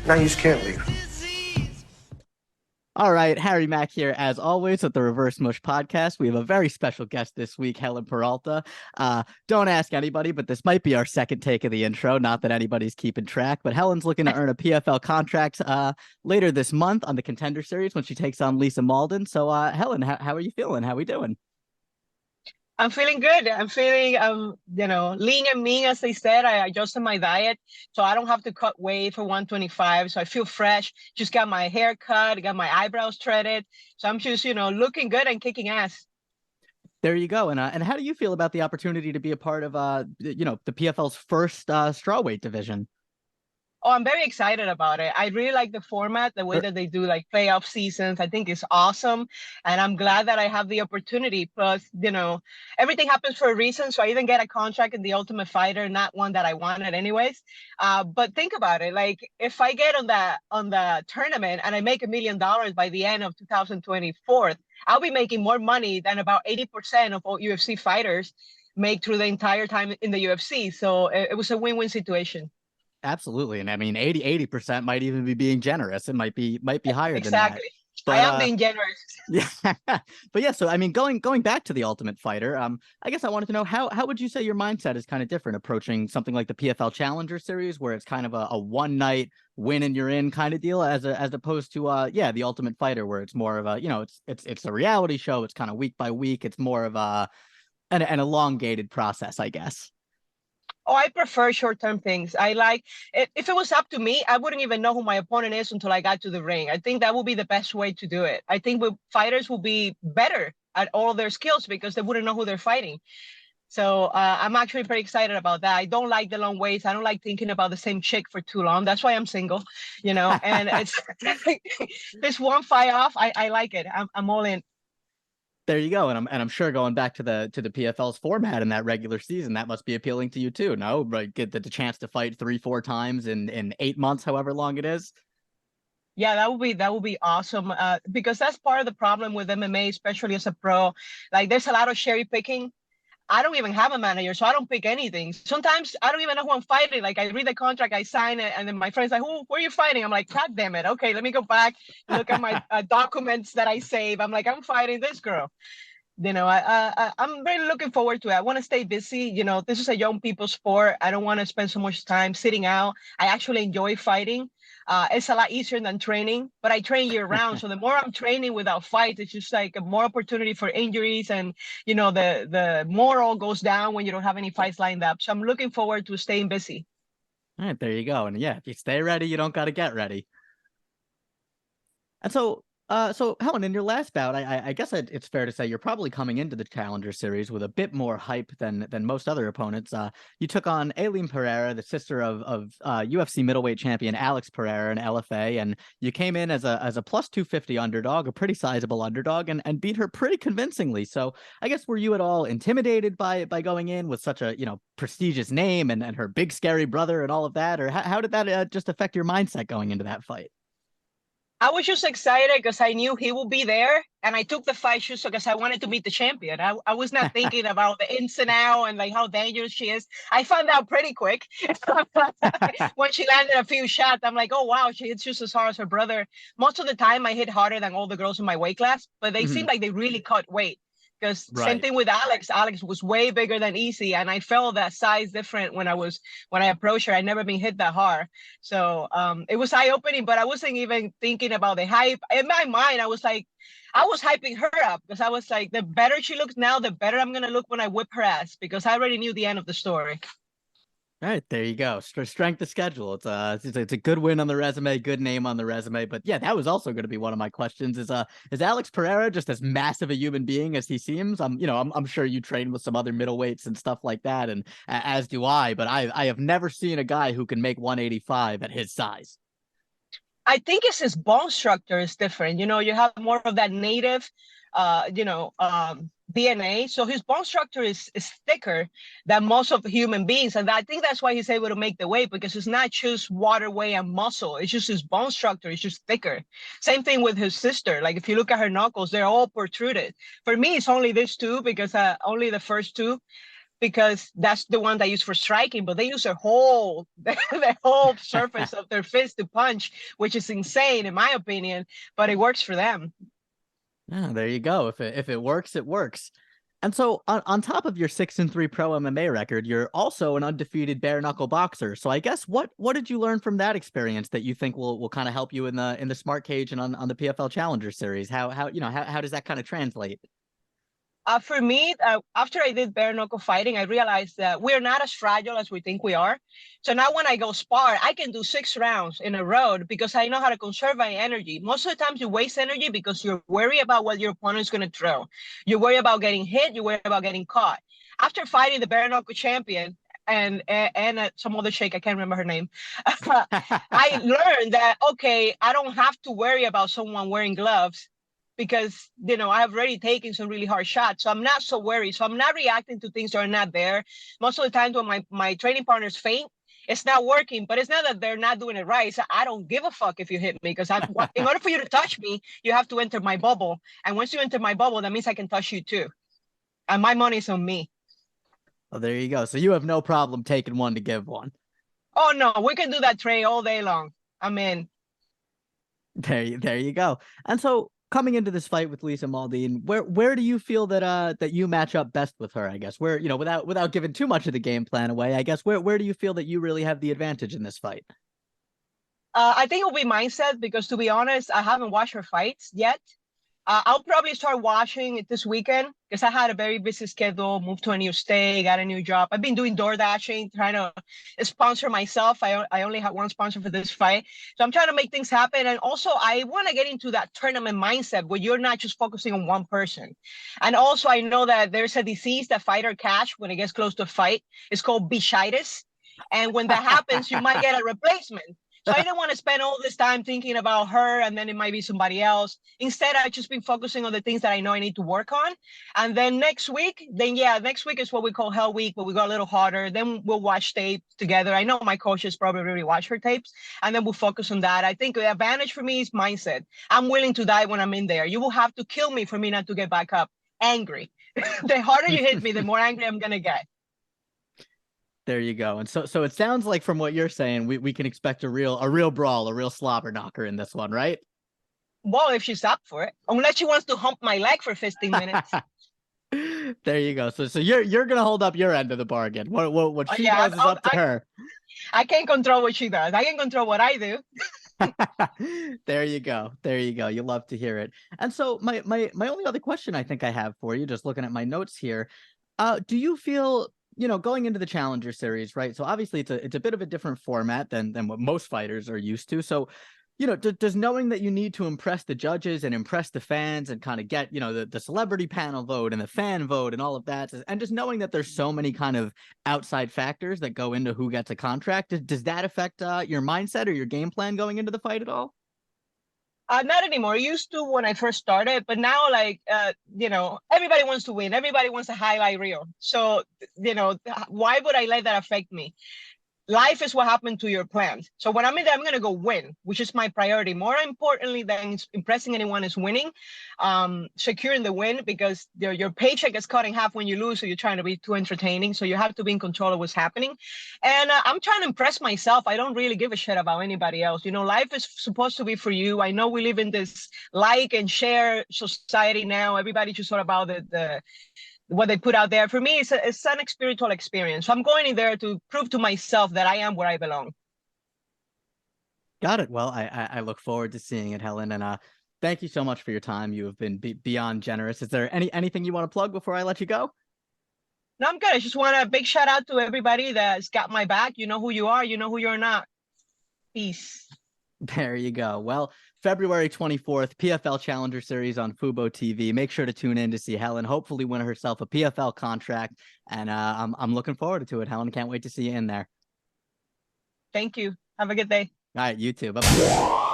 Now you just can't leave. All right, Harry Mack here, as always, with the Reverse Mush podcast. We have a very special guest this week, Helen Peralta. Don't ask anybody, but this might be our second take of the intro. Not that anybody's keeping track, but Helen's looking to earn a PFL contract later this month on the Contender Series when she takes on Lisa Malden. So, Helen, how are you feeling? How are we doing? I'm feeling good. I'm feeling, lean and mean, as they said. I adjusted my diet, so I don't have to cut weight for 125. So I feel fresh. Just got my hair cut, got my eyebrows threaded. So I'm just, looking good and kicking ass. There you go. And how do you feel about the opportunity to be a part of the PFL's first strawweight division? Oh, I'm very excited about it. I really like the format, the way that they do like playoff seasons. I think it's awesome. And I'm glad that I have the opportunity. Plus, everything happens for a reason. So I even get a contract in the Ultimate Fighter, not one that I wanted anyways. But think about it. Like if I get on the tournament and I make $1 million by the end of 2024, I'll be making more money than about 80% of all UFC fighters make through the entire time in the UFC. So it was a win-win situation. Absolutely. And I mean, 80% might even be being generous. It might be higher than that. Exactly. I But am being generous. yeah. But yeah, so I mean, going back to the Ultimate Fighter, I guess I wanted to know how would you say your mindset is kind of different approaching something like the PFL Challenger Series, where it's kind of a one night win and you're in kind of deal, as opposed to the Ultimate Fighter, where it's more of a, it's a reality show, it's kind of week by week, it's more of an elongated process, I guess. Oh, I prefer short-term things. I like it. If it was up to me, I wouldn't even know who my opponent is until I got to the ring. I think that would be the best way to do it. I think fighters will be better at all of their skills because they wouldn't know who they're fighting. So I'm actually pretty excited about that. I don't like the long waits. I don't like thinking about the same chick for too long. That's why I'm single, and it's this one fight off. I like it. I'm all in. There you go, and I'm sure going back to the PFL's format in that regular season, that must be appealing to you too. No, right? Get the chance to fight 3-4 times in 8 months, however long it is. Yeah, that would be awesome. Because that's part of the problem with MMA, especially as a pro. Like, there's a lot of cherry picking. I don't even have a manager, so I don't pick anything. Sometimes I don't even know who I'm fighting. Like, I read the contract, I sign it, and then my friend's like, "Who are you fighting?" I'm like, "God damn it! Okay, let me go back, look at my documents that I save." I'm like, "I'm fighting this girl." I'm really looking forward to it. I want to stay busy. This is a young people's sport. I don't want to spend so much time sitting out. I actually enjoy fighting. It's a lot easier than training, but I train year round. So the more I'm training without fight, it's just like a more opportunity for injuries, and the moral goes down when you don't have any fights lined up. So I'm looking forward to staying busy. All right, there you go. And yeah, if you stay ready, you don't got to get ready. And so Helen, in your last bout, I guess it's fair to say you're probably coming into the Challenger Series with a bit more hype than most other opponents. You took on Aline Pereira, the sister of UFC middleweight champion Alex Pereira in LFA, and you came in as a plus 250 underdog, a pretty sizable underdog, and beat her pretty convincingly. So I guess were you at all intimidated by going in with such a prestigious name and her big scary brother and all of that, or how did that just affect your mindset going into that fight? I was just excited because I knew he would be there, and I took the fight just because I wanted to meet the champion. I was not thinking about the ins and out and like how dangerous she is. I found out pretty quick when she landed a few shots. I'm like, oh wow, she hits just as hard as her brother. Most of the time, I hit harder than all the girls in my weight class, but they seem Mhm. like they really cut weight. Because same Right. thing with Alex. Alex was way bigger than Easy, and I felt that size different when I approached her. I'd never been hit that hard, so it was eye opening. But I wasn't even thinking about the hype in my mind. I was hyping her up because I was like, the better she looks now, the better I'm gonna look when I whip her ass. Because I already knew the end of the story. All right, there you go. Strength of schedule. It's a good win on the resume, good name on the resume. But yeah, that was also going to be one of my questions. Is Alex Pereira just as massive a human being as he seems? I'm sure you train with some other middleweights and stuff like that, and as do I. But I have never seen a guy who can make 185 at his size. I think it's his bone structure is different. You have more of that native, DNA. So his bone structure is thicker than most of the human beings. And I think that's why he's able to make the weight, because it's not just water weight and muscle. It's just his bone structure is just thicker. Same thing with his sister. Like if you look at her knuckles, they're all protruded. For me, it's only this two because only the first two. because that's the one they use for striking, but they use their whole the whole surface of their fist to punch, which is insane in my opinion, but it works for them. Yeah, there you go. If it works, it works. And so on top of your 6-3 pro MMA record, you're also an undefeated bare knuckle boxer. So I guess what did you learn from that experience that you think will kind of help you in the smart cage and on the PFL Challenger Series? How does that kind of translate? For me, after I did bare knuckle fighting, I realized that we're not as fragile as we think we are. So now when I go spar, I can do 6 rounds in a row because I know how to conserve my energy. Most of the times you waste energy because you're worried about what your opponent is going to throw. You worry about getting hit. You worry about getting caught. After fighting the bare knuckle champion, and some other chick, I can't remember her name. I learned that, okay, I don't have to worry about someone wearing gloves because, I've already taken some really hard shots. So I'm not so worried. So I'm not reacting to things that are not there. Most of the times when my training partners faint, it's not working, but it's not that they're not doing it right. So I don't give a fuck if you hit me because in order for you to touch me, you have to enter my bubble. And once you enter my bubble, that means I can touch you too. And my money's on me. Well, there you go. So you have no problem taking one to give one. Oh, no, we can do that, Trey, all day long. I'm in. There you go. And so coming into this fight with Lisa Malden, where do you feel that you match up best with her? I guess where, without giving too much of the game plan away, I guess where do you feel that you really have the advantage in this fight? I think it'll be mindset because, to be honest, I haven't watched her fights yet. I'll probably start watching it this weekend because I had a very busy schedule, moved to a new state, got a new job. I've been doing door dashing, trying to sponsor myself. I only had one sponsor for this fight. So I'm trying to make things happen. And also, I want to get into that tournament mindset where you're not just focusing on one person. And also, I know that there's a disease that fighter catch when it gets close to a fight. It's called bichitis. And when that happens, you might get a replacement. So I don't want to spend all this time thinking about her and then it might be somebody else. Instead, I've just been focusing on the things that I know I need to work on. And then next week is what we call Hell Week, but we go a little harder. Then we'll watch tape together. I know my coaches probably really watch her tapes, and then we'll focus on that. I think the advantage for me is mindset. I'm willing to die when I'm in there. You will have to kill me for me not to get back up angry. The harder you hit me, the more angry I'm going to get. There you go. And so it sounds like from what you're saying, we can expect a real brawl, a real slobber knocker in this one, right? Well, if she's up for it, unless she wants to hump my leg for 15 minutes. There you go. So you're gonna hold up your end of the bargain. What she does is up to her. I can't control what she does. I can control what I do. There you go. There you go. You love to hear it. And so my only other question I think I have for you, just looking at my notes here, do you feel, going into the Challenger Series, right? So obviously it's a bit of a different format than what most fighters are used to. So, does knowing that you need to impress the judges and impress the fans and kind of get, the celebrity panel vote and the fan vote and all of that, and just knowing that there's so many kind of outside factors that go into who gets a contract, does that affect your mindset or your game plan going into the fight at all? Not anymore. I used to when I first started, but now, everybody wants to win. Everybody wants a highlight reel. So, why would I let that affect me? Life is what happened to your plans. So when I'm in there, I'm going to go win, which is my priority. More importantly than impressing anyone is winning, securing the win, because your paycheck is cut in half when you lose. So you're trying to be too entertaining. So you have to be in control of what's happening. And I'm trying to impress myself. I don't really give a shit about anybody else. Life is supposed to be for you. I know we live in this like and share society now. Everybody's just sort of about what they put out there. For me, it's an spiritual experience. So I'm going in there to prove to myself that I am where I belong. Got it. Well, I look forward to seeing it, Helen. And thank you so much for your time. You have been beyond generous. Is there anything you want to plug before I let you go? No, I'm good. I just want a big shout out to everybody that's got my back. You know who you are. You know who you're not. Peace. There you go. Well, February 24th, PFL Challenger Series on Fubo TV. Make sure to tune in to see Helen hopefully win herself a PFL contract. And I'm looking forward to it, Helen. Can't wait to see you in there. Thank you. Have a good day. All right, you too. Bye-bye.